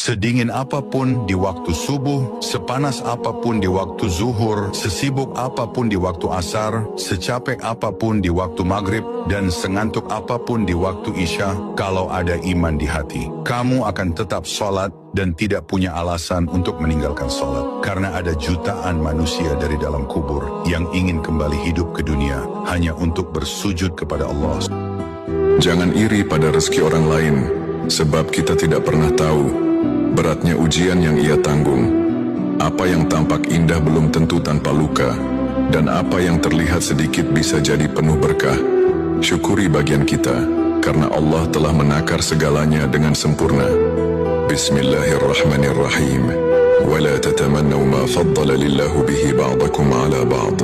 Sedingin apapun di waktu subuh, sepanas apapun di waktu zuhur, sesibuk apapun di waktu asar, secapek apapun di waktu maghrib, dan sengantuk apapun di waktu isya, kalau ada iman di hati, kamu akan tetap sholat dan tidak punya alasan untuk meninggalkan sholat. Karena ada jutaan manusia dari dalam kubur yang ingin kembali hidup ke dunia hanya untuk bersujud kepada Allah. Jangan iri pada rezeki orang lain, sebab kita tidak pernah tahu beratnya ujian yang ia tanggung. Apa yang tampak indah belum tentu tanpa luka, dan apa yang terlihat sedikit bisa jadi penuh berkah. Syukuri bagian kita, karena Allah telah menakar segalanya dengan sempurna. Bismillahirrahmanirrahim. ولا تتمنوا ما فضل الله به بعضكم على بعض.